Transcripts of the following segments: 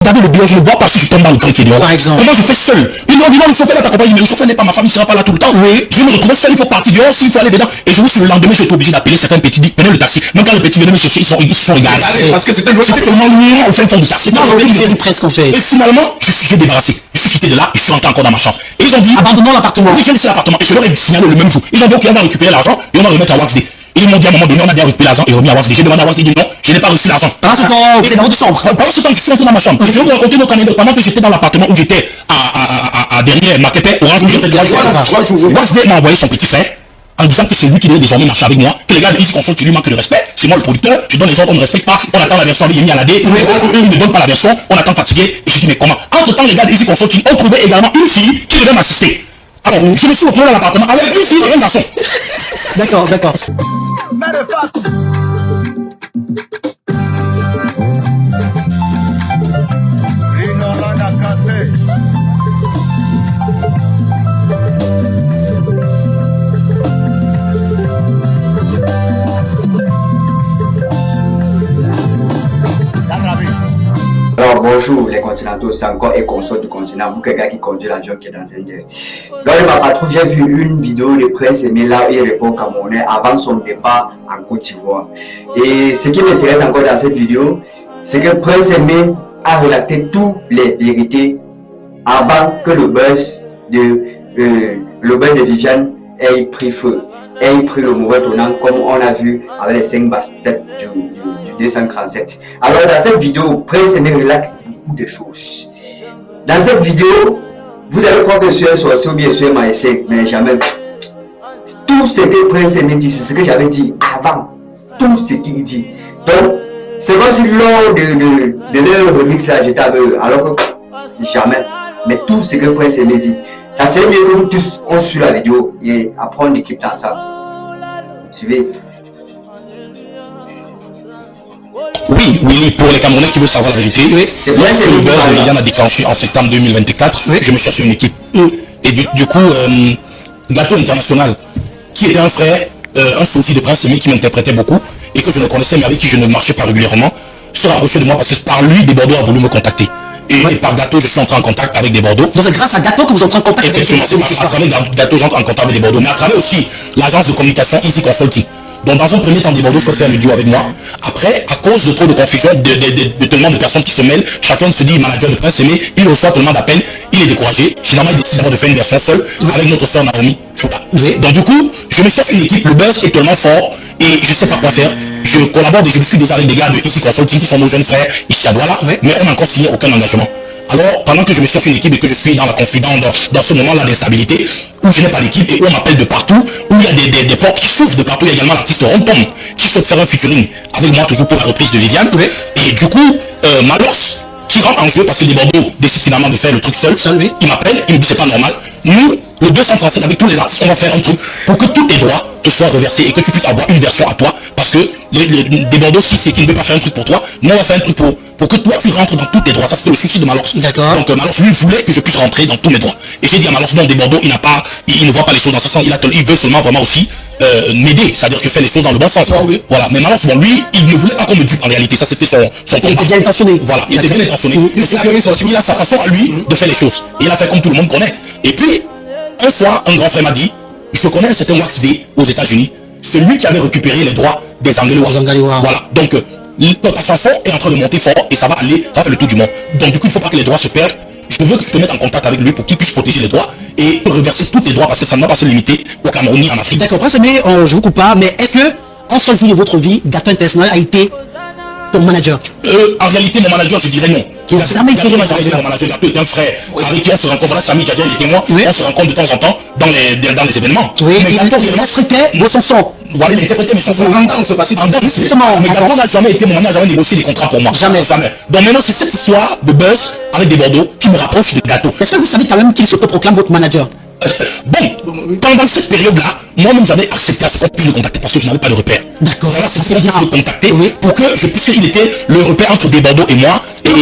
regarder le bilan, je ne vois pas si je tombe dans le truc idéal. Par exemple. Comment je fais seul? Il me dit, non, le chauffeur là t'accompagne, mais le chauffeur n'est pas ma femme, il sera pas là tout le temps. Oui. Je vais me retrouver seul, il faut partir dehors, s'il faut aller dedans. Et je vous suis le lendemain, je suis obligé d'appeler certains petits, prenez le taxi. Même quand le petit venait me chercher, ils sont égarés. Parce que c'était tellement loin au fin fond du taxi. Non, on presque en fait. Et finalement, je suis débarrassé. Je suis quitté de là et je suis rentré encore dans ma chambre. Et ils ont dit, Abandonnons l'appartement. oui, j'ai laissé l'appartement. Et je leur ai signalé le même jour. Ils ont dit, ok, on va récupérer l'argent et on va remettre à Waxday. Et ils m'ont dit à un moment donné, on a bien récupéré l'argent et remis à Waxday. J'ai demandé à Waxday, il dit non, je n'ai pas reçu l'argent. Pendant ce temps, vous êtes dans votre chambre. Pendant ce temps, je suis rentré dans ma chambre. Et je vais vous raconter notre anecdote. Pendant que j'étais dans l'appartement où j'étais derrière Marquetet, Orange, où j'ai fait 3 jours. Waxday m'a envoyé son petit frère en disant que c'est lui qui devait désormais marcher avec moi, que les gars de Easy Consult, tu lui manques de respect, c'est moi le producteur, je donne les ordres, on ne respecte pas, on attend la version mis à la D, eux ils ne donnent pas la version, on attend fatigué, et je dis mais comment? Entre temps les gars de Easy Consulting ont trouvé également une fille qui devait m'assister. Alors je me suis retrouvé dans l'appartement avec une fille et un garçon. D'accord, d'accord. Alors bonjour les continentaux, c'est encore et consort du continent, vous quelqu'un qui conduit l'avion qui est dans un deuil. Lors de ma patrouille, j'ai vu une vidéo de Prince Aimé là où il répond au Camerounais avant son départ en Côte d'Ivoire. Et ce qui m'intéresse encore dans cette vidéo, c'est que Prince Aimé a relaté toutes les vérités avant que le buzz de Viviane ait pris feu, ait pris le mauvais tournant comme on a vu avec les 5 baskets du 237. Alors dans cette vidéo, Prince Aimé relate beaucoup de choses. Dans cette vidéo, vous allez croire que je suis un sorcier ou bien je suis un magicien, mais jamais. Tout ce que Prince Aimé dit, c'est ce que j'avais dit avant. Tout ce qu'il dit. Donc, c'est comme si lors de leur remix là, j'étais avec eux, alors que jamais. Mais tout ce que Prince Aimé dit, ça serait mieux que nous tous on suit la vidéo et apprendre l'équipe dans ça. Suivez. Oui, pour les Camerounais qui veulent savoir la vérité, c'est vrai, c'est le buzz de Viviane a déclenché en septembre 2024. Je me cherchais une équipe. Et du coup, Gâteau International, qui était un frère, un sosie de Prince Aimé qui m'interprétait beaucoup et que je ne connaissais mais avec qui je ne marchais pas régulièrement, se rapprochait de moi parce que par lui, des Bordeaux a voulu me contacter. Et par Gâteau, je suis entré en contact avec des Bordeaux. Donc c'est grâce à Gâteau que vous entrez en contact avec Effectivement, c'est à travers Gâteau, j'entre en contact avec des Bordeaux, mais à travers aussi l'agence de communication Easy Consulting. Donc dans un premier temps, des Bordeaux souhaitent faire le duo avec moi. Après, à cause de trop de confusion, de tellement de personnes qui se mêlent, chacun se dit manager de Prince Aimé, il reçoit tellement d'appels, il est découragé. Finalement, il décide de faire une version seule avec notre soeur Naomi. Donc du coup, je me cherche une équipe, le buzz est tellement fort et je ne sais pas quoi faire. Je collabore et je suis déjà avec des gars de Easy Consulting qui sont nos jeunes frères ici à Douala, mais on n'a encore signé aucun engagement. Alors, pendant que je me cherche une équipe et que je suis dans la confidence, dans ce moment-là d'instabilité, où je n'ai pas d'équipe et où on m'appelle de partout, où il y a des portes qui s'ouvrent de partout, il y a également l'artiste Rontom qui souhaite faire un featuring avec moi toujours pour la reprise de Viviane. Et du coup, Malors, qui rentre en jeu parce que les Bordeaux décident finalement de faire le truc seul, il m'appelle, il me dit c'est pas normal. Nous, le 237 avec tous les artistes, on va faire un truc pour que tous tes droits te soient reversés et que tu puisses avoir une version à toi. Parce que des Bordeaux, si c'est qu'il ne veut pas faire un truc pour toi, nous on va faire un truc pour que toi tu rentres dans tous tes droits. Ça c'est le souci de Malors. D'accord. Donc Malors lui voulait que je puisse rentrer dans tous mes droits. Et j'ai dit à Malors non, des Bordeaux, il ne voit pas les choses dans ce sens, il veut seulement vraiment aussi m'aider, c'est-à-dire que faire les choses dans le bon sens. Voilà. Mais Malors, bon, lui, il ne voulait pas qu'on me dise en réalité, ça c'était son Il était bien intentionné. Voilà, il était bien intentionné. Il a sa façon à lui de faire les choses. Et il a fait comme tout le monde connaît. Et puis, un fois, un grand frère m'a dit, je connais un certain Waxday aux États-Unis, c'est lui qui avait récupéré les droits des Angléois. Voilà, donc ta chanson est en train de monter fort et ça va faire le tour du monde. Donc du coup, il ne faut pas que les droits se perdent. Je veux que tu te mettes en contact avec lui pour qu'il puisse protéger les droits et reverser tous tes droits parce que ça ne va pas se limiter au Cameroun ni en Afrique. D'accord, Prince Aimé, je vous coupe pas, mais est-ce que en seul jour de votre vie, Gâteau International a été ton manager? En réalité, mon manager, je dirais non. Il a jamais été mon manager. Gâteau est un frère avec qui on se rencontre. Voilà, Samy Djadja, il était moi. On se rencontre de temps en temps dans les événements. Mais Gâteau réellement traitait vos chansons. Voilà, il interprétait mes chansons. Justement, mais Gâteau n'a jamais été mon manager, n'a jamais négocié des contrats pour moi. Jamais. Donc maintenant, c'est cette histoire de buzz avec des Bordeaux qui me rapproche de Gâteau. Est-ce que vous savez quand même qu'il s'autoproclame votre manager? Bon, pendant cette période-là, moi-même j'avais accepté à ce qu'on puisse le contacter parce que je n'avais pas de repère. D'accord. Alors c'est qu'on puisse le contacter pour que je puisse, il était le repère entre des Bordeaux et moi, et le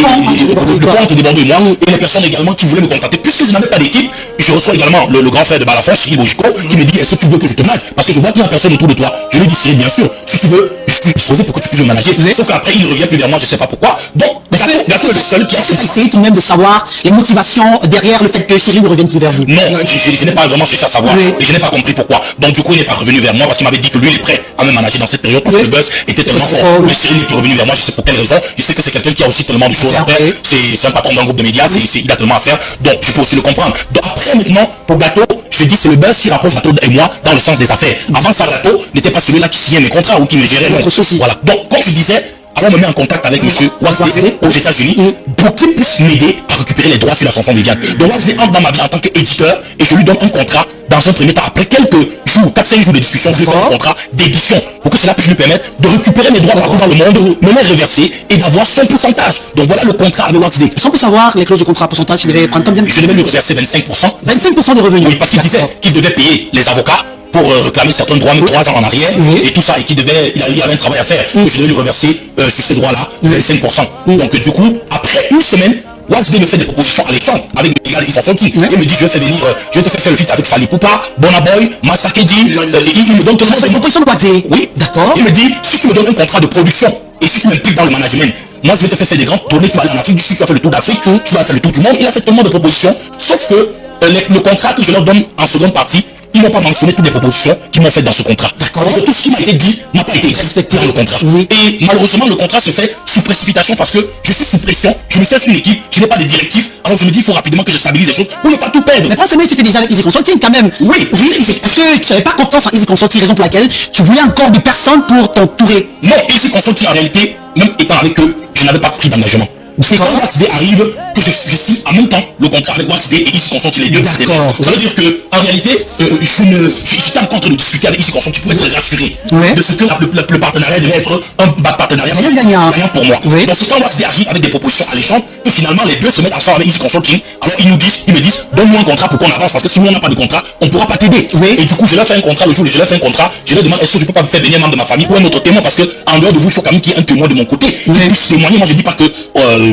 pont entre des Bordeaux et moi, et les personnes également qui voulaient me contacter. Puisque je n'avais pas d'équipe, je reçois également le grand frère de Balafon, Cyril Bojiko, qui me dit, est-ce que tu veux que je te manage? Parce que je vois qu'il y a personne autour de toi. Je lui dis, Cyril, bien sûr, si tu veux, je suis disposé pour que tu puisses me manager. Sauf qu'après, il revient plus vers moi, je sais pas pourquoi. Donc, Gato est le seul qui a essayé tout de même de savoir les motivations derrière le fait que Cyril ne revienne plus vers vous. Non, je n'ai pas vraiment cherché à savoir. Et je n'ai pas compris pourquoi. Donc du coup, il n'est pas revenu vers moi parce qu'il m'avait dit que lui, il est prêt à me manager dans cette période parce que le buzz était tellement fort. Mais Cyril n'est plus revenu vers moi, je sais pour quelle raison. Je sais que c'est quelqu'un qui a aussi tellement de choses à faire. C'est un patron d'un groupe de médias, il a tellement à faire. Donc je peux aussi le comprendre. Donc après, maintenant, pour Gato, je dis c'est le buzz qui rapproche Gato et moi dans le sens des affaires. Avant ça, Gato n'était pas celui-là qui signait mes contrats ou qui me gérait. Voilà. Donc, comme je disais, alors on me met en contact avec M. Waxley aux États-Unis pour qu'il puisse m'aider à récupérer les droits sur la chanson Viviane. Donc Waxley entre dans ma vie en tant qu'éditeur et je lui donne un contrat dans un premier temps. Après quelques jours, 4-5 jours de discussion, je lui fais un contrat d'édition pour que cela puisse lui permettre de récupérer mes droits partout dans le monde, me les reverser et d'avoir son pourcentage. Donc voilà le contrat avec Waxley. Est-ce qu'on peut savoir les clauses de contrat, pourcentage, il devait prendre combien? Je devais lui reverser 25%. 25% de revenus. Oui, parce qu'il disait qu'il devait payer les avocats pour réclamer certains droits 3 ans en arrière et tout ça, et qu'il avait un travail à faire. Je devais lui reverser sur ces droits-là 25%. Donc du coup, après une semaine, Waxley me fait des propositions alléchantes avec mes gars, ils sont sortis. Il me dit, je vais faire venir, je te fais faire le feat avec Fally Poupa, Bonaboy, Masakedi. Il me donne tout ça. C'est une proposition de Waxley. Oui, d'accord. Il me dit, si tu me donnes un contrat de production et si tu m'impliques dans le management, moi je vais te faire des grandes tournées, tu vas aller en Afrique du Sud, tu vas faire le tour d'Afrique, tu vas faire le tour du monde. Il a fait tellement de propositions, sauf que le contrat que je leur donne en seconde partie, ils n'ont pas mentionné toutes les propositions qu'ils m'ont faites dans ce contrat. Donc tout ce qui m'a été dit n'a pas été respecté dans le contrat. Et malheureusement, le contrat se fait sous précipitation parce que je suis sous pression, je me cherche une équipe, je n'ai pas de directif. Alors je me dis, il faut rapidement que je stabilise les choses pour ne pas tout perdre. Mais pas seulement tu étais déjà avec Easy Consulting quand même. Oui. Est-ce que tu n'avais pas confiance en Easy Consulting, raison pour laquelle tu voulais encore des personnes pour t'entourer? Non, Easy Consulting en réalité, même étant avec eux, je n'avais pas pris d'engagement. C'est quand Waxley arrive que je suis en même temps le contrat avec Waxley et Easy Consulting, les deux. D'accord. Ça veut dire que en réalité, j'étais en train de discuter avec Easy Consulting pour être rassuré de ce que le partenariat devait être un partenariat gagnant pour moi. Donc c'est quand Waxley arrive avec des propositions alléchantes que finalement les deux se mettent ensemble avec Easy Consulting. Alors ils me disent, donne-moi un contrat pour qu'on avance parce que si nous on n'a pas de contrat, on ne pourra pas t'aider. Et du coup je leur fais un contrat le jour où je leur fais un contrat, je leur demande est-ce que je peux pas vous faire venir un membre de ma famille pour un autre témoin parce que en dehors de vous il faut quand même qu'il y ait un témoin de mon côté qui puisse témoigner. Moi je dis pas que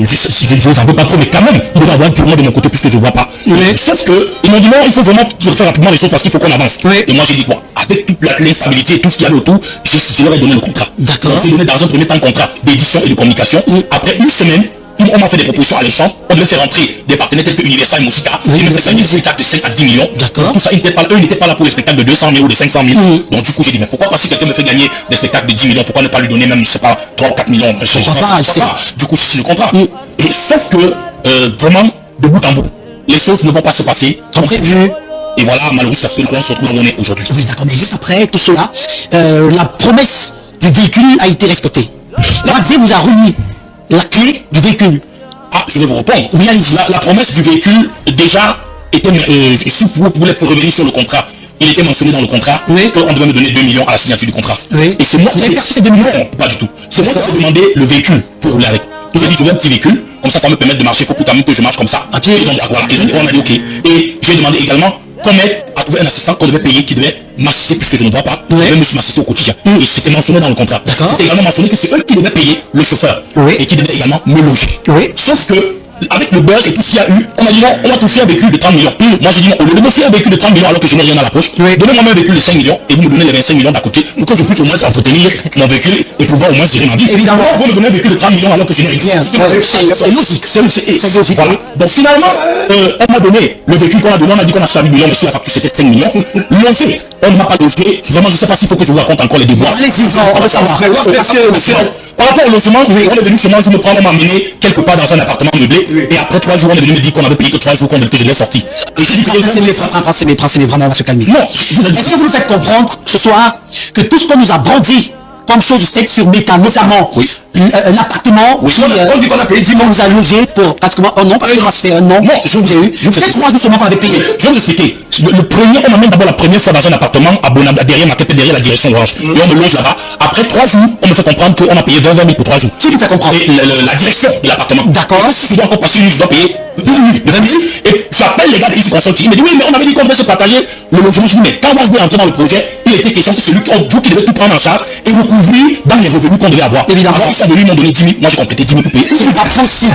si je n'en veux pas trop, mais quand même, il doit y avoir un témoin de mon côté puisque je ne vois pas. Sauf que, ils m'ont dit non, il faut vraiment faire rapidement les choses parce qu'il faut qu'on avance. Et moi j'ai dit quoi, avec toute l'instabilité et tout ce qu'il y a autour, je leur ai donné le contrat. D'accord. J'ai donné dans un premier temps un contrat d'édition et de communication. Après une semaine, on m'a fait des propositions alléchantes. On devait faire rentrer des partenaires tels que Universal Musica, qui me fait signer des spectacles de 5 à 10 millions. D'accord. Tout ça, eux n'étaient pas là pour les spectacles de 200 000 ou de 500 000. Donc du coup, j'ai dit, mais pourquoi pas si quelqu'un me fait gagner des spectacles de 10 millions, pourquoi ne pas lui donner même, je sais pas, 3 ou 4 millions? Je sais pas. Du coup, c'est le contrat. Et sauf que, vraiment, de bout en bout, les choses ne vont pas se passer comme prévu. Et voilà, malheureusement, on se retrouve où on est aujourd'hui. Oui, d'accord, mais juste après tout cela, la promesse du véhicule a été respectée. Waxley vous a remis la clé du véhicule. Ah, je vais vous répondre. Oui, allez-y. La promesse du véhicule, déjà, était, si vous voulez revenir sur le contrat, il était mentionné dans le contrat qu'on devait me donner 2 millions à la signature du contrat. Et c'est moi qui ai perçu ces 2 millions. Pas du tout. C'est moi qui ai demandé le véhicule pour rouler avec. J'ai dit, je veux un petit véhicule, comme ça, ça va me permettre de marcher. Il faut quand même que je marche comme ça. À pied. Ils ont dit, voilà. Ils ont dit, on a dit, ok. Et j'ai demandé également qu'on m'aide à trouver un assistant qu'on devait payer, qui devait m'assister, puisque je ne vois pas, devait m'assister au quotidien. Et c'était mentionné dans le contrat. C'était également mentionné que c'est eux qui devaient payer le chauffeur. Et qui devaient également me loger. Sauf que, avec le buzz et tout ce qu'il y a eu, on m'a dit non, on va t'offrir un véhicule de 30 millions. Moi j'ai dit non, au lieu de m'offrir un véhicule de 30 millions alors que je n'ai rien dans la poche, donnez-moi un véhicule de 5 millions et vous me donnez les 25 millions d'à côté pour que je puisse au moins entretenir mon véhicule et pouvoir au moins gérer ma vie. Évidemment, vous me donnez un véhicule de 30 millions alors que je n'ai rien. C'est logique, c'est logique. Voilà. Donc finalement, on m'a donné le véhicule qu'on a donné, on a dit qu'on a 5 millions, mais sur la facture c'était 5 millions. L'ont fait, on ne m'a pas logé. Vraiment, je ne sais pas s'il faut que je vous raconte encore les déboires. Allez-y, on va savoir. Par rapport au logement, on est venu chez moi, je me prends, on m'a amené quelque part dans un appartement meublé et après 3 jours on est venu me dire qu'on avait payé que 3 jours que je l'ai sorti. Et j'ai dit que vraiment on va se calmer. Non. Est-ce que vous nous faites comprendre ce soir que tout ce qu'on nous a brandi comme chose faite sur Meta, notamment l'appartement Oui, on dit qu'on a payé 10 mois. vous a logé pour pratiquement un an, parce que c'est un an. Non, je vous ai eu. C'est 3 jours seulement qu'on avait payé. Je vais vous expliquer. Le premier, on m'amène d'abord la première fois dans un appartement à Bonab, derrière ma tête, derrière la direction Orange. Et on me loge là-bas. Après 3 jours, on me fait comprendre qu'on a payé 20 000 pour 3 jours. Qui vous fait comprendre? Et la direction de l'appartement. D'accord. Si je dois encore passer une nuit, je dois payer 20 000. Et j'appelle les gars de Easy Consulting. Il me dit, oui, mais on avait dit qu'on devait se partager le logement. Je dis, mais quand on va entrer dans le projet, il était question que celui vous qui devait tout prendre en charge et recouvrir dans les revenus qu'on devait avoir. Évidemment. Alors, ils sont venus, ils m'ont donné 10 000. Moi, j'ai complété 10 000 pour payer. Moi,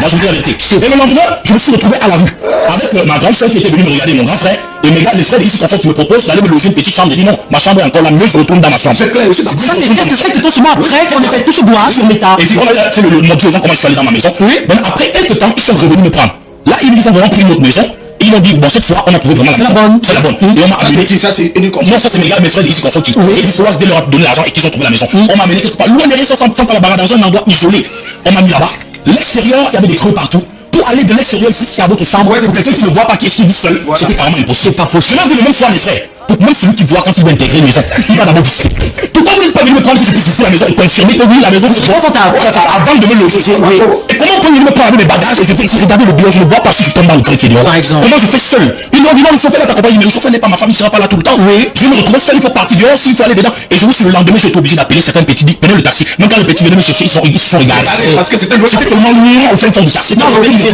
je vous dis la vérité. Et le lendemain, je me suis retrouvé à la rue avec ma grande soeur qui était venue me regarder, mon grand frère. Et mes gars, les frères de Easy Consulting me proposent d'aller me loger une petite chambre. J'ai dit non, ma chambre est encore là, mieux je retourne dans ma chambre. C'est clair aussi. Ça, c'est quelques temps seulement après qu'on ait fait tout ce bourrage sur l'État. Et puis, on a fait le mode aux gens comment je suis allé dans ma maison. Oui. Maintenant, après quelques temps, ils sont revenus me prendre. Là, ils me ont vraiment pris une autre maison. Et ils m'ont dit, bon, cette fois, on a trouvé vraiment la bonne. C'est la bonne. Et on m'a amené. Ça, c'est une non, ça, c'est mes gars, mes frères d'ici Consulting. Et il faut dès leur donner l'argent et qu'ils ont trouvé la maison. On m'a amené quelque part. Loin derrière, sans pas la barre, dans un endroit isolé. On m'a mis là-bas. L'extérieur, il y avait des creux partout. Pour aller de l'extérieur ici, c'est à votre chambre. Pour quelqu'un qui ne voit pas, qui vit seul, c'était carrément impossible. C'est pas possible. Je l'ai même fois, mes frères. Même celui qui voit quand il va intégrer une maison, il va d'abord visiter. Pourquoi vous n'êtes pas venu me prendre que je puisse visiter la maison et confirmer que oui, la maison est confortable avant de me loger? Oui. Et comment on peut venir me prendre mes bagages et je vais regarder le bureau, je ne vois pas si je tombe dans le creux qui est dehors. Par exemple. Comment je fais seul? Ils m'ont dit non, le chauffeur est accompagné, mais le chauffeur n'est pas ma femme, il ne sera pas là tout le temps. Oui. Je vais me retrouver seul, il faut partir dehors, s'il faut aller dedans. Et je vous suis le lendemain, j'étais obligé d'appeler certains petits, dit, prenez le taxi. Même quand le petit venait me chercher, ils se sont regardés. Parce que c'était tellement loin au fin fond du taxi. Non,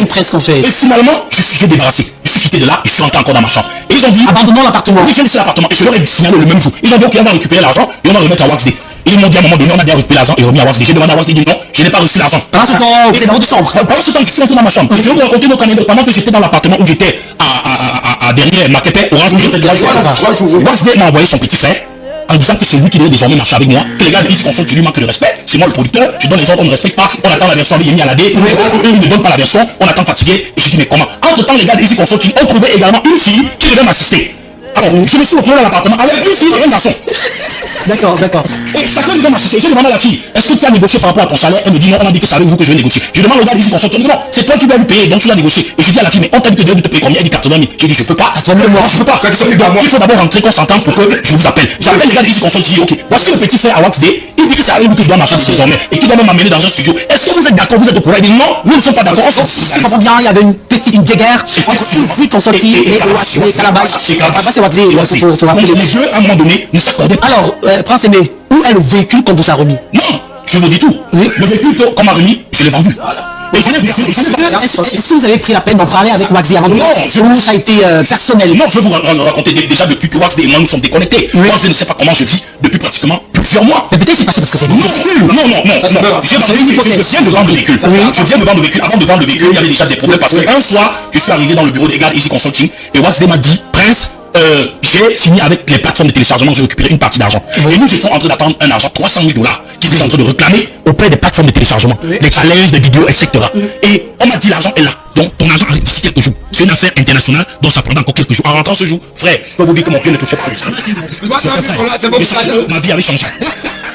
presque en fait. Et finalement, j'ai débarrassé. Je suis quitté de là et je suis rentré encore dans ma chambre. Et ils ont dit, abandonnons l'appartement. Oui, j'ai laissé l'appartement. Et je leur ai signalé le même jour. Ils ont dit, ok, on va récupérer l'argent et on va remettre à Waxday. Et ils m'ont dit à un moment donné, on a bien récupéré l'argent et remis à Waxday. J'ai demandé à Waxday, dit non, je n'ai pas reçu l'argent. Pendant ce temps, c'est dans votre chambre. Pendant ce temps, je suis rentré dans ma chambre. Et je vais vous raconter notre anecdote. Pendant que j'étais dans l'appartement où j'étais derrière Maquette, Orange, où j'étais 3 jours. Waxday m'a envoyé son petit frère en disant que c'est lui qui devait désormais marcher avec moi, que les gars de Easy Consulting lui manquent de respect. C'est moi le producteur, je donne les ordres, on ne respecte pas, on attend la version, il est mis à la D, eux ils ne donnent pas la version, on attend fatigué, et je dis mais comment? Entre temps les gars de Easy Consulting ont trouvé également une fille qui devait m'assister. Alors je me suis retrouvé dans l'appartement avec une fille et un garçon. D'accord. Et chacun devait m'assister. Je demande à la fille, est-ce que tu as négocié par rapport à ton salaire? Elle me dit non, on a dit que c'est avec vous que je vais négocier. Je demande au gars d'Easy Consulting, non, c'est toi qui dois lui payer, donc tu dois négocier. Et je dis à la fille, mais on t'a dit que tu te payes combien? Elle dit 80 000. J'ai dit je peux pas, 80 000 je peux pas. Il faut d'abord rentrer, qu'on s'entende pour que je vous appelle. J'appelle les gars d'Easy Consulting, je dis ok, voici le petit frère à Waxday. Il dit que c'est avec vous que je dois marcher désormais et qu'il doit même m'amener dans un studio. Est-ce que vous êtes d'accord? Vous êtes au courant? Il dit non, nous ne sommes pas d'accord. Je comprends bien, il y avait une guerre entre Easy Consulting et Calabash. C'est Waxday. Les deux, à un moment donné, ne s'accordaient pas. Alors, Prince Aimé, où est le véhicule qu'on vous a remis? Non, je vous dis tout. Oui. Le véhicule qu'on m'a remis, je l'ai vendu. Est-ce que vous avez pris la peine d'en parler avec Waxday avant? Non, ça a été personnel. Non, je vais vous raconter déjà depuis que Waxday et moi nous sommes déconnectés. Oui. Moi je ne sais pas comment je vis depuis pratiquement plusieurs mois. Mais peut-être c'est passé parce que c'est non. Je viens de vendre le véhicule. Je viens de vendre le véhicule. Avant de vendre le véhicule, il y avait déjà des problèmes parce qu'un soir, je suis arrivé dans le bureau des gars Easy Consulting et Waxday m'a dit, Prince, j'ai signé avec les plateformes de téléchargement, j'ai récupéré une partie d'argent. Et nous étions en train d'attendre un argent, 300 000 $ qui étaient en train de réclamer auprès des plateformes de téléchargement, des challenges, des vidéos, etc. Et on m'a dit l'argent est là. Donc ton argent arrive d'ici quelques jours. C'est une affaire internationale, donc ça prendra encore quelques jours. En rentrant ce jour, frère, je peux vous dire que mon cœur ne touchait pas le sang. Ma vie avait changé.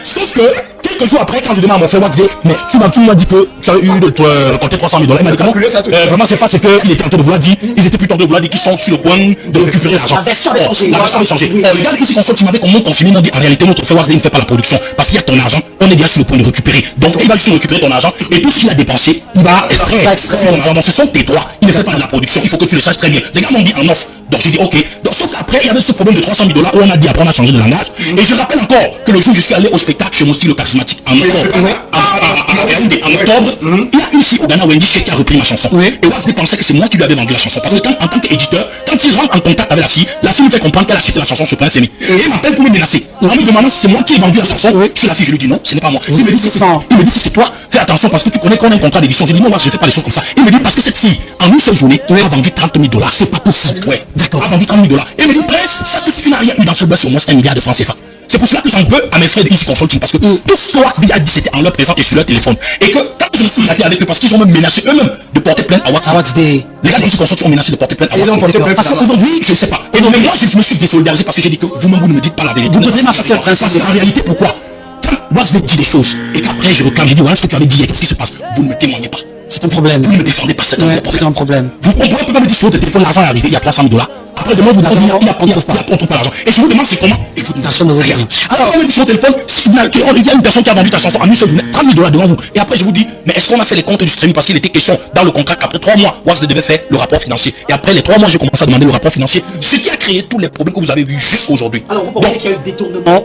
Sauf que quelques jours après, quand je demande à mon frère Waxday, mais tu m'as dit que tu avais eu de compter 300 000 $. Il m'a dit comment? Vraiment, c'est pas ce qu'il était en train de vouloir dire. Ils étaient plutôt en train de vouloir dire qu'ils sont sur le point de récupérer l'argent. La version avait changé. Les gars qui Consulting m'avaient confirmé, m'ont dit en réalité, notre frère Waxday ne fait pas la production parce qu'il y a ton argent, on est déjà sur le point de récupérer. Donc il va juste récupérer ton argent et tout ce qu'il a dépensé, il va extraire. Donc ce sont tes droits. Il ne fait pas de la production. Il faut que tu le saches très bien. Les gars m'ont dit en offre. Donc j'ai dit ok. Donc sauf qu'après il y avait ce problème de 300 000 $ où on a dit après on a changé de langage. Et je rappelle encore que le jour où je suis allé au spectacle chez mon style charismatique en octobre, il y a une fille au Ghana, Wendy Shea, qui a repris ma chanson. Et Waxday pensait que c'est moi qui lui avais vendu la chanson. Parce que en tant qu'éditeur, quand il rentre en contact avec la fille me fait comprendre qu'elle a acheté la chanson sur Prince Aimé. Et il m'appelle pour me menacer. En me demandant si c'est moi qui ai vendu la chanson sur la fille. Je lui dis non, ce n'est pas moi. Il me dit si c'est toi, fais attention parce que tu connais qu'on a un contrat d'édition. Je dis non, moi je ne fais pas les choses comme ça. Il me dit parce que cette fille, en une seule journée, a vendu 30 000 $. C'est pas possible. Ouais, d'accord. A vendu 30 000 $. Et il me dit Prince, ça que tu n'as rien eu dans ce buzz, au moins 1 milliard de francs CFA. C'est pour cela que j'en veux à mes frères de Easy Consulting parce que tout ce que Waxday a dit c'était en leur présence et sur leur téléphone. Et que quand je me suis battu avec eux parce qu'ils ont même menacé eux-mêmes de porter plainte à Waxday. Les gars de Easy Consulting ont menacé de porter plainte à Waxday. Parce qu'aujourd'hui, je ne sais pas. Et donc moi je me suis désolidarisé parce que j'ai dit que vous-même vous ne me dites pas la vérité. Vous devrez m'affacer le principe. En réalité, pourquoi? Quand Waxday dit des choses et qu'après je réclame, j'ai dit voilà ce que tu avais dit hier, qu'est-ce qui se passe? Vous ne me témoignez pas. C'est un problème. Vous ne me défendez pas, c'est un problème. Vous, on ne peut pas me dire sur votre téléphone, l'argent est arrivé, il y a 300 000 $. Après, après demain vous demandez, il ne trouve pas l'argent. Et je vous demande c'est comment, et vous Personne ne veut rien. Alors, on me dit sur le téléphone, il y a une personne qui a vendu ta chanson à 1 seule journée, 30 000 $ devant vous. Et après, je vous dis, mais est-ce qu'on a fait les comptes du streaming? Parce qu'il était question dans le contrat qu'après 3 mois, Wax devait faire le rapport financier. Et après les 3 mois, j'ai commencé à demander le rapport financier. Ce qui a créé tous les problèmes que vous avez vus jusqu'aujourd'hui. Alors, vous pensez qu'il y a eu détournement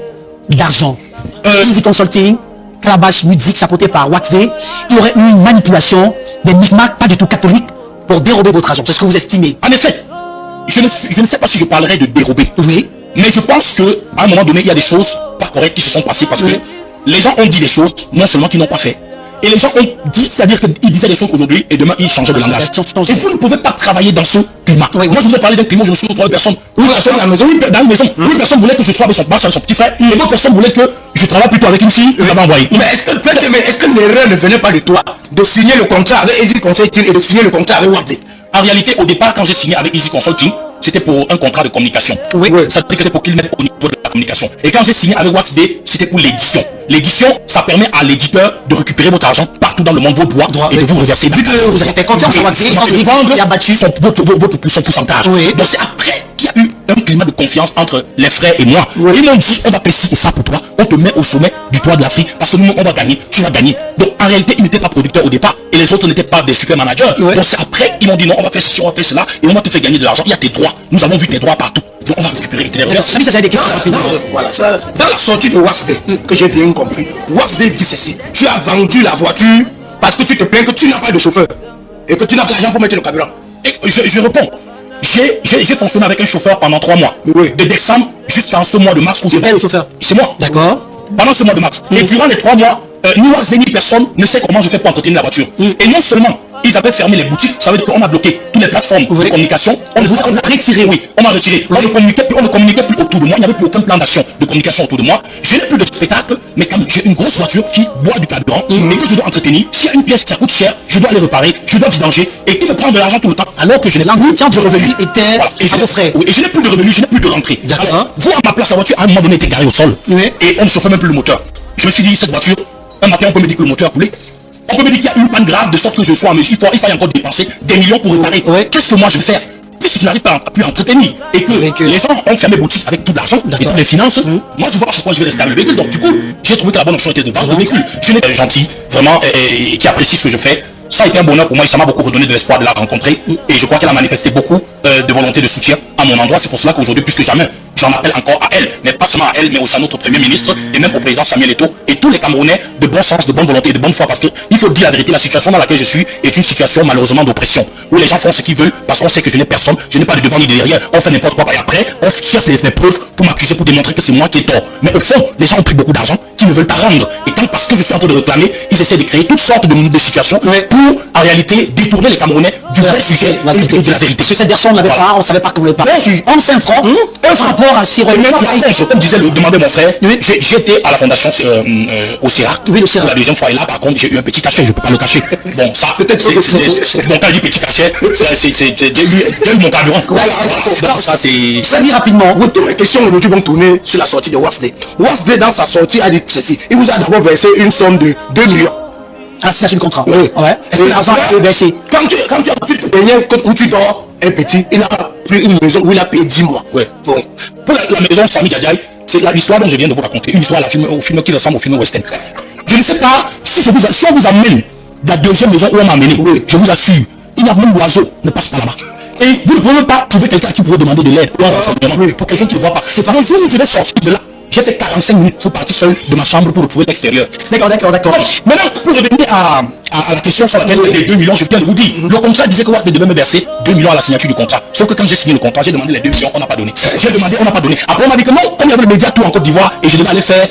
d'argent? Easy Consulting, Calabash Music, chapeauté par Waxday, il y aurait eu une manipulation des micmacs, pas du tout catholiques, pour dérober votre argent. C'est ce que vous estimez? En effet, je ne sais pas si je parlerai de dérober. Oui. Mais je pense qu'à un moment donné, il y a des choses pas correctes qui se sont passées parce que les gens ont dit des choses, non seulement qu'ils n'ont pas fait. Et les gens ont dit, c'est-à-dire qu'ils disaient des choses aujourd'hui et demain ils changeaient de langage. Et vous ne pouvez pas travailler dans ce climat. Moi je vous ai parlé d'un climat où je me suis retrouvé personne. Une personne à la maison, dans une maison. Une personne voulait que je sois avec son petit frère. Et une autre personne voulait que je travaille plutôt avec une fille. Vous avez envoyé. Mais est-ce que l'erreur ne venait pas de toi de signer le contrat avec Easy Consulting et de signer le contrat avec Waxday? En réalité, au départ, quand j'ai signé avec Easy Consulting, c'était pour un contrat de communication. Oui. Ça veut dire que c'est pour qu'ils mettent au niveau de la communication. Et quand j'ai signé avec Waxday, c'était pour l'édition. L'édition, ça permet à l'éditeur de récupérer votre argent partout dans le monde, vos droits, et de vous reverser. Vu que vous avez fait confiance à Waxday, il a battu son pourcentage. Oui. Donc c'est après qu'il y a eu un climat de confiance entre les frères et moi. Ils m'ont dit, on va faire ci et ça pour toi, on te met au sommet du toit de l'Afrique, parce que nous, on va gagner, tu vas gagner. Donc en réalité, ils n'étaient pas producteurs au départ, et les autres n'étaient pas des super managers. Donc c'est après, ils m'ont dit non, on va faire ceci, on va faire cela, et on va te faire gagner de l'argent. Il y a tes droits. Nous avons vu tes droits partout. Donc on va récupérer tes droits. Ça j'ai des questions rapidement. Voilà, ça, dans la sortie de Waxday, que j'ai bien compris, Waxday dit ceci: tu as vendu la voiture parce que tu te plains que tu n'as pas de chauffeur et que tu n'as pas l'argent pour mettre le carburant. Et je réponds. J'ai fonctionné avec un chauffeur pendant 3 mois. Oui. De décembre jusqu'à ce mois de mars où j'ai le chauffeur. C'est moi. D'accord. Pendant ce mois de mars. Et durant les 3 mois, ni Waxday ni personne ne sait comment je fais pour entretenir la voiture. Et non seulement ils avaient fermé les boutiques, ça veut dire qu'on a bloqué toutes les plateformes de communication. On a retiré, oui, on m'a retiré. On ne communiquait plus autour de moi, il n'y avait plus aucun plan d'action de communication autour de moi. Je n'ai plus de spectacle, mais quand j'ai une grosse voiture qui boit du carburant et que je dois entretenir, s'il y a une pièce qui coûte cher, je dois aller réparer, je dois vidanger et qui me prend de l'argent tout le temps alors que je n'ai l'entretien de revenus était à vos frais. Oui, et je n'ai plus de revenus, je n'ai plus de rentrée. D'accord. Vous, à ma place, la voiture à un moment donné était garée au sol et on ne chauffait même plus le moteur. Je me suis dit, cette voiture, un matin on peut me dire que le moteur a coulé. On peut me dire qu'il y a eu une panne grave de sorte que je sois en mesure, il faille encore dépenser des millions pour réparer. Qu'est-ce que moi je vais faire? Puisque je n'arrive pas à plus entretenir et que les gens ont fermé boutique avec tout l'argent et toutes les finances, moi je vois à chaque fois je vais rester avec le véhicule. Donc du coup, j'ai trouvé que la bonne option était de vendre le véhicule. Je n'ai pas gentil, vraiment, et qui apprécie ce que je fais. Ça a été un bonheur pour moi et ça m'a beaucoup redonné de l'espoir de la rencontrer. Et je crois qu'elle a manifesté beaucoup de volonté de soutien à mon endroit. C'est pour cela qu'aujourd'hui, plus que jamais, j'en appelle encore à elle, mais pas seulement à elle, mais aussi à notre Premier ministre et même au président Samuel Eto'o et tous les Camerounais de bon sens, de bonne volonté et de bonne foi. Parce qu'il faut dire la vérité, la situation dans laquelle je suis est une situation malheureusement d'oppression, où les gens font ce qu'ils veulent parce qu'on sait que je n'ai personne, je n'ai pas de devant ni de derrière, on fait n'importe quoi et après on cherche les preuves pour m'accuser, pour démontrer que c'est moi qui ai tort. Mais au fond, les gens ont pris beaucoup d'argent qu'ils ne veulent pas rendre. Et quand parce que je suis en train de réclamer, ils essaient de créer toutes sortes de situations pour en réalité détourner les Camerounais du vrai sujet et de la vérité. Parce que cette version on n'avait pas, on savait pas qu'on ne voulait pas. On 5 francs, un rapport à Cyril. Comme disait le demandait mon frère, j'étais à la fondation au CERAC. Oui, le CERAC. La deuxième fois, et là, par contre, j'ai eu un petit cachet, je ne peux pas le cacher. Bon, ça, peut-être bon, quand je dis petit cachet, j'ai eu mon carburant. Ça dit rapidement. Oui, toutes mes questions aujourd'hui vont tourner sur la sortie de Waxday. Waxday, dans sa sortie, a dit ceci: il vous a d'abord versé une somme de 2 millions. Ah, c'est le contrat. Oui. Ouais. Est-ce que l'argent est versé? Quand tu te baignais, où tu dors, un petit, il a pris une maison où il a payé 10 mois. Ouais. Bon. Pour la maison Sami Djadjaï, c'est l'histoire dont je viens de vous raconter. Une histoire au film qui ressemble au film western. Je ne sais pas si on vous amène de la deuxième maison où on m'a amené. Je vous assure, il n'y a même l'oiseau ne passe pas là-bas. Et vous ne pouvez pas trouver quelqu'un qui pourrait demander de l'aide pour quelqu'un qui ne voit pas. C'est par exemple, je vais sortir de là. J'ai fait 45 minutes pour partir seul de ma chambre pour retrouver l'extérieur. D'accord. Maintenant, pour revenir à la question sur laquelle les 2 millions, je viens de vous dire, le contrat disait que Waxday devait me verser 2 millions à la signature du contrat. Sauf que quand j'ai signé le contrat, j'ai demandé les 2 millions, on n'a pas donné. J'ai demandé, on n'a pas donné. Après, on m'a dit que non, comme il y avait le média tout en Côte d'Ivoire et je devais aller faire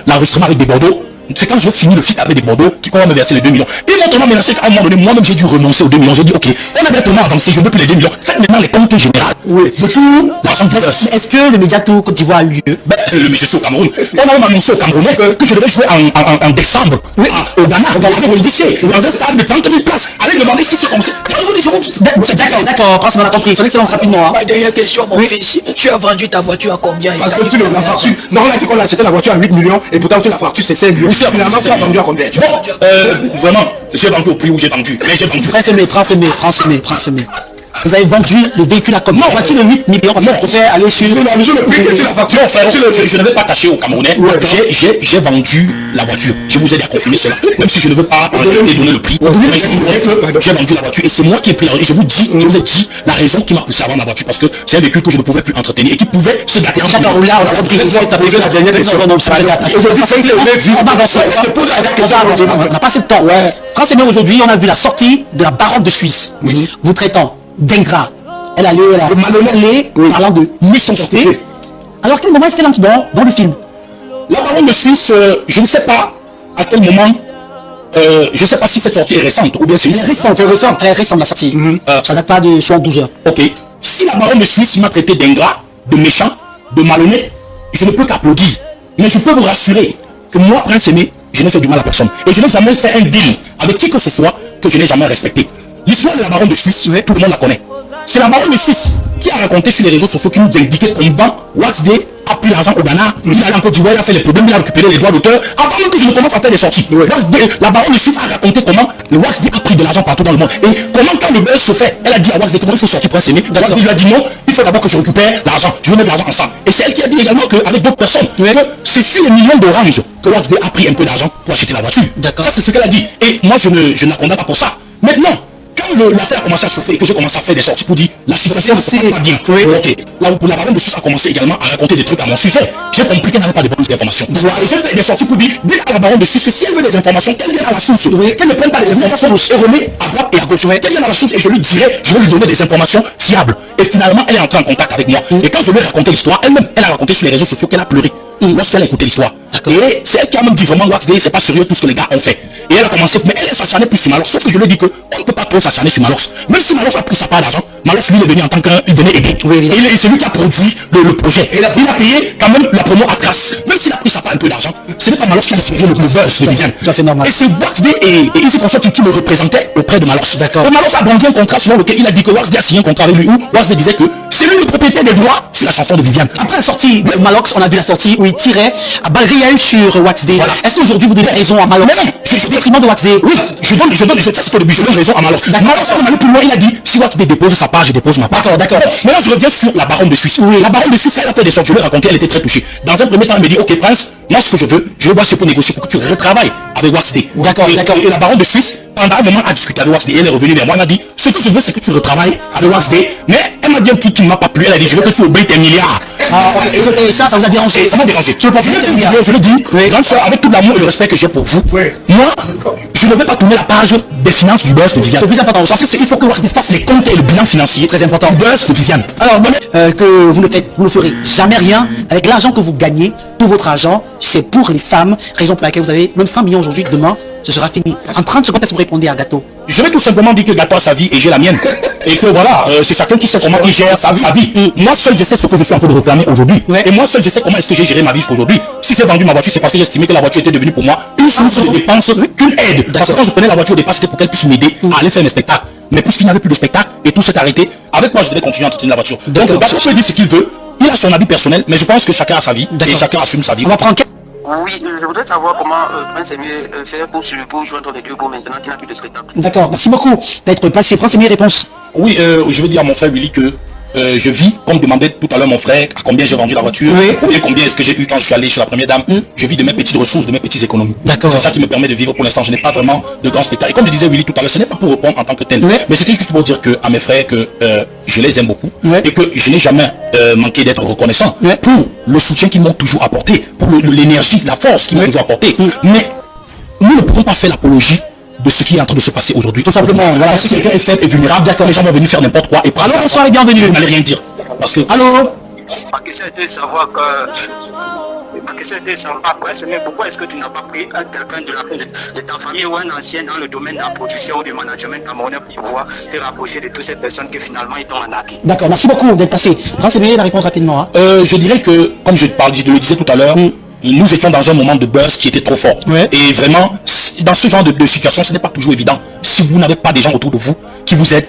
l'enregistrement avec des Bordeaux. C'est quand je finis le film avec des Bordeaux qui va me verser les 2 millions. Ils m'ont tellement menacé qu'à un moment donné, moi-même j'ai dû renoncer aux 2 millions. J'ai dit, ok, on avait tellement avancé, je ne veux plus les 2 millions. Faites maintenant les comptes généraux. Oui. De tout l'argent du buzz. Est-ce que le média tout Côte d'Ivoire a lieu? Le monsieur au Cameroun. On a annoncé au Camerounais que je devais jouer en décembre au Ghana, avec le lycée, dans un stade de 30 000 places. Allez demander si c'est comme ça. D'accord, parce qu'on a compris. Son excellence rapidement. Dernière question, mon fils. Tu as vendu ta voiture à combien? Parce que sur la facture, non, on a dit qu'on a acheté la voiture à 8 millions et pourtant sur la facture c'est 5 millions. Finalement, tu as vendu à combien? Bon, vraiment, j'ai vendu au prix où j'ai vendu. Mais j'ai vendu. Prends ce Vous avez vendu le véhicule à combien? Voiture de 8 millions. Parce que je préfère aller sur... Non, monsieur, le prix que tu la facture. Non, frère, je ne vais pas cacher aux Camerounais. J'ai vendu la voiture. Je vous aide à confirmer cela. Même si je ne veux pas donner le prix. J'ai vendu la voiture et c'est moi qui ai pris la voiture. Je vous ai dit la raison qui m'a poussé à vendre la voiture parce que c'est un véhicule que je ne pouvais plus entretenir et qui pouvait se gâter. D'accord, là, on a compris. La dernière question. Aujourd'hui, on n'a pas assez de temps. France Aimé, aujourd'hui, on a vu la sortie de la baronne de Suisse. Vous traitant d'ingrat. Elle allait parlant de méchanceté. Alors, quel moment est-ce qu'elle entre dans le film? La baronne de Suisse, je ne sais pas à quel moment. Je ne sais pas si cette sortie est récente ou bien c'est récente. Très récente la sortie. Ça date pas de 72 heures. Ok. Si la baronne de Suisse m'a traité d'ingrat, de méchant, de malhonnête, je ne peux qu'applaudir. Mais je peux vous rassurer que moi, Prince Aimé, je n'ai fait du mal à personne. Et je n'ai jamais fait un deal avec qui que ce soit que je n'ai jamais respecté. L'histoire de la baronne de Suisse, tout le monde la connaît. C'est la baronne de Suisse qui a raconté sur les réseaux sociaux, qui nous indiquait comment Waxday a pris l'argent au Ghana, il allait en Côte d'Ivoire, il a fait les problèmes, il a récupéré les droits d'auteur, avant même que je ne commence à faire des sorties. La baronne de Suisse a raconté comment le Waxday a pris de l'argent partout dans le monde. Et comment quand le buzz se fait, elle a dit à Waxday comment il faut sortir Prince Aimé. Waxday lui a dit non, il faut d'abord que je récupère l'argent, je veux mettre l'argent ensemble. Et c'est elle qui a dit également qu'avec d'autres personnes, que c'est sur les millions d'oranges que Waxday a pris un peu d'argent pour acheter la voiture. Ça c'est ce qu'elle a dit. Et moi je ne la condamne pas pour ça. Maintenant, quand l'affaire a commencé à chauffer et que j'ai commencé à faire des sorties pour dire la situation ne se passe pas bien. Là où la baronne de Suisse a commencé également à raconter des trucs à mon sujet, j'ai compris qu'elle n'avait pas de bonnes informations. Et j'ai fait des sorties pour dire, dis à la baronne de Suisse que si elle veut des informations, qu'elle vienne à la source. Qu'elle ne prenne pas des informations erronées à droite et à gauche. Qu'elle vienne à la source et je lui dirai, je vais lui donner des informations fiables. Et finalement, elle est entrée en contact avec moi. Et quand je lui ai raconté l'histoire, elle-même, elle a raconté sur les réseaux sociaux qu'elle a pleuré lorsqu'elle a écouté l'histoire. Et c'est elle qui a même dit vraiment Waxday, c'est pas sérieux tout ce que les gars ont fait. Et elle a commencé, mais elle s'acharnait plus sur Malox. Sauf que je lui ai dit qu'on ne peut pas trop s'acharner sur Malox. Même si Malox a pris sa part d'argent, Malox lui est venu en tant qu'il venait aider. Et c'est lui qui a produit le projet. Et il a payé quand même la promo à trace. Même s'il a pris sa part un peu d'argent, ce n'est pas Malox qui a fait le buzz de Viviane. Et c'est Waxday et Easy Consult qui me représentaient auprès de Malox. Et Malox a brandi un contrat selon lequel il a dit que Waxday a signé un contrat avec lui où Waxday disait que c'est lui le propriétaire des droits sur la chanson de Viviane. Après la sortie de Malox, on a vu la sortie où il tirait à balles réelles sur Waxday. Est-ce qu'aujourd'hui vous donnez raison à Malox? Non, je détriment de Waxday. Oui, je donne raison à Malox. Malox, on allait plus loin, il a dit si Waxday dépose sa part, je dépose ma part. D'accord. Maintenant, je reviens sur la baronne de Suisse. La baronne de Suisse, elle a fait des sorties, je lui ai raconté, elle était très touchée. Dans un premier temps, elle me dit, ok Prince, moi ce que je veux voir c'est pour négocier, pour que tu retravailles avec Waxday. D'accord. Et la baronne de Suisse, pendant un moment, a discuté avec Waxday. Elle est revenue vers moi, elle m'a dit, ce que je veux, c'est que tu retravailles avec Waxday. Mais elle m'a dit un truc qui ne m'a pas plu. Elle a dit, je veux que tu oublies tes milliards. Et ça vous a dérangé? Ça m'a dérangé. Je le dis, grande soeur, avec tout l'amour et le respect que j'ai pour vous, moi, je ne vais pas tourner la page des finances du buzz de Viviane. C'est plus important. Parce qu'il faut que Waxday fasse les comptes et le bilan financier très important du buzz de Viviane. Alors, que vous ne ferez jamais rien avec l'argent que vous gagnez, tout votre argent, c'est pour les femmes, raison pour laquelle vous avez même 100 millions aujourd'hui, demain, ce sera fini. En 30 secondes, est-ce que vous répondez à Gâteau? Je vais tout simplement dire que Gâteau a sa vie et j'ai la mienne. Et que voilà, c'est chacun qui sait comment il gère sa vie. Moi seul, je sais ce que je suis en train de réclamer aujourd'hui. Et moi seul, je sais comment est-ce que j'ai géré ma vie jusqu'aujourd'hui. Si j'ai vendu ma voiture, c'est parce que j'estimais que la voiture était devenue pour moi une source de dépenses, qu'une aide. Parce que quand je prenais la voiture au départ, c'était pour qu'elle puisse m'aider à aller faire mes spectacles. Mais puisqu'il n'y avait plus de spectacle et tout s'est arrêté, avec moi je devais continuer à entretenir la voiture. Donc Gâteau peut dire ce qu'il veut. Il a son avis personnel, mais je pense que chacun a sa vie et chacun assume sa vie. On va prendre... Oui, je voudrais savoir comment Prince Aimé fait pour joindre les deux bouts maintenant qu'il n'a plus de spectacle. D'accord, merci beaucoup d'être passé. Prince Aimé, réponse. Oui, je veux dire à mon frère Willy que je vis, comme demandait tout à l'heure mon frère, à combien j'ai vendu la voiture, ou bien combien est-ce que j'ai eu quand je suis allé chez la première dame. Je vis de mes petites ressources, de mes petites économies. D'accord. C'est ça qui me permet de vivre pour l'instant. Je n'ai pas vraiment de grand spectacle. Et comme je disais Willy tout à l'heure, ce n'est pas pour répondre en tant que tel, mais c'était juste pour dire que à mes frères que je les aime beaucoup et que je n'ai jamais manqué d'être reconnaissant pour le soutien qu'ils m'ont toujours apporté, pour l'énergie, la force qu'ils m'ont toujours apporté. Mais nous ne pourrons pas faire l'apologie de ce qui est en train de se passer aujourd'hui. Tout simplement, voilà, si quelqu'un est faible et vulnérable, d'accord, les gens vont venir faire n'importe quoi et prendre. Alors, bonsoir et bienvenue. Vous n'allez rien dire. Parce que... Allô? Ma question était de savoir que... Ma question était de savoir après, mais pourquoi est-ce que tu n'as pas pris quelqu'un de ta famille ou un ancien dans le domaine de la production ou du management camerounais pour pouvoir te rapprocher de toutes ces personnes qui finalement ils t'ont arnaqué? D'accord, merci beaucoup d'être passé. Prince Aimé, la réponse rapidement. Hein. Je dirais que, comme je le disais tout à l'heure, nous étions dans un moment de buzz qui était trop fort. Et vraiment, dans ce genre de situation, ce n'est pas toujours évident si vous n'avez pas des gens autour de vous qui vous aident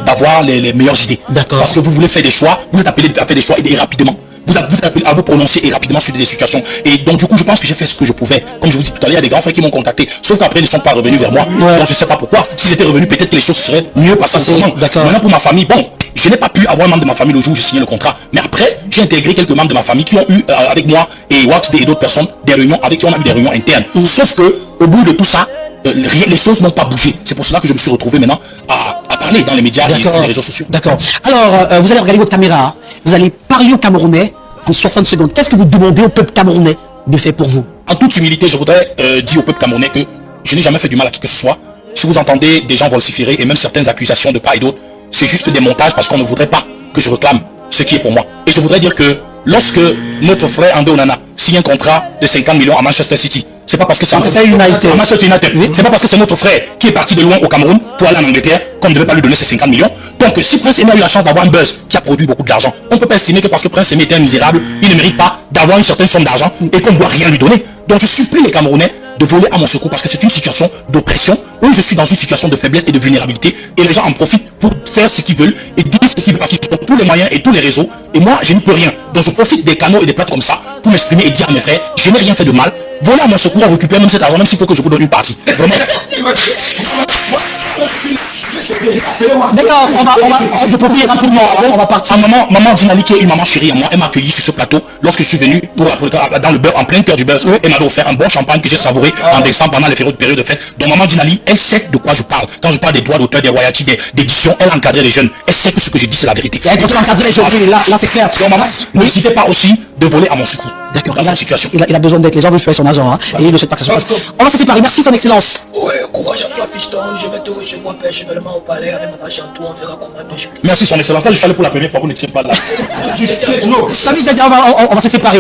d'avoir les meilleures idées. Parce que vous voulez faire des choix, vous êtes appelé à faire des choix et rapidement. Vous êtes appelé à vous prononcer et rapidement sur des situations. Et donc du coup, je pense que j'ai fait ce que je pouvais. Comme je vous dis tout à l'heure, il y a des grands frères qui m'ont contacté. Sauf qu'après, ils ne sont pas revenus vers moi. Donc je ne sais pas pourquoi. S'ils étaient revenus, peut-être que les choses seraient mieux passées. Maintenant pour ma famille, bon, je n'ai pas pu avoir un membre de ma famille le jour où j'ai signé le contrat. Mais après, j'ai intégré quelques membres de ma famille qui ont eu avec moi et Wax et d'autres personnes des réunions avec qui on a eu des réunions internes. Sauf que au bout de tout ça, les choses n'ont pas bougé. C'est pour cela que je me suis retrouvé maintenant à parler dans les médias et sur les réseaux sociaux. D'accord. Alors, vous allez regarder votre caméra, vous allez parler aux Camerounais en 60 secondes. Qu'est-ce que vous demandez au peuple camerounais de faire pour vous? En toute humilité, je voudrais dire au peuple camerounais que je n'ai jamais fait du mal à qui que ce soit. Si vous entendez des gens vociférer et même certaines accusations de part et d'autre, c'est juste des montages parce qu'on ne voudrait pas que je réclame ce qui est pour moi. Et je voudrais dire que lorsque notre frère André Onana signe un contrat de 50 millions à Manchester City, c'est pas parce que c'est Manchester United. C'est pas parce que c'est notre frère qui est parti de loin au Cameroun pour aller en Angleterre qu'on ne devait pas lui donner ces 50 millions. Donc si Prince Aimé a eu la chance d'avoir un buzz qui a produit beaucoup d'argent, on ne peut pas estimer que parce que Prince Aimé était un misérable, il ne mérite pas d'avoir une certaine somme d'argent et qu'on ne doit rien lui donner. Donc je supplie les Camerounais de voler à mon secours parce que c'est une situation d'oppression où je suis dans une situation de faiblesse et de vulnérabilité et les gens en profitent pour faire ce qu'ils veulent et dire ce qu'ils veulent parce qu'ils ont tous les moyens et tous les réseaux et moi je n'y peux rien. Donc je profite des canaux et des plates comme ça pour m'exprimer et dire à mes frères, je n'ai rien fait de mal, volez à mon secours, récupérer même cet argent même s'il faut que je vous donne une partie. Vraiment. D'accord, je profite rapidement, on va partir. Maman Dinali qui est une maman chérie à moi, elle m'a accueilli sur ce plateau lorsque je suis venu dans le beurre, en plein cœur du buzz. Elle m'a offert un bon champagne que j'ai savouré en décembre pendant les périodes de fête. Donc maman Dinali, elle sait de quoi je parle. Quand je parle des droits d'auteur, des royalties, d'édition, elle a encadré les jeunes. Elle sait que ce que je dis c'est la vérité. Elle continue à encadrer les jeunes, là c'est clair. Donc maman, n'hésitez pas aussi de voler à mon secours. D'accord, dans cette situation. Il a besoin d'être, les gens veulent faire son agent, hein, et il ne souhaite pas que ça se passe. On va se séparer, merci son excellence. Ouais, courage à toi, fiston, je vais te recevoir personnellement au palais avec ma chanteuse, on verra comment te jouer. Merci son excellence, là je suis allé pour la première fois, vous n'étiez pas là. Salut, on va se séparer.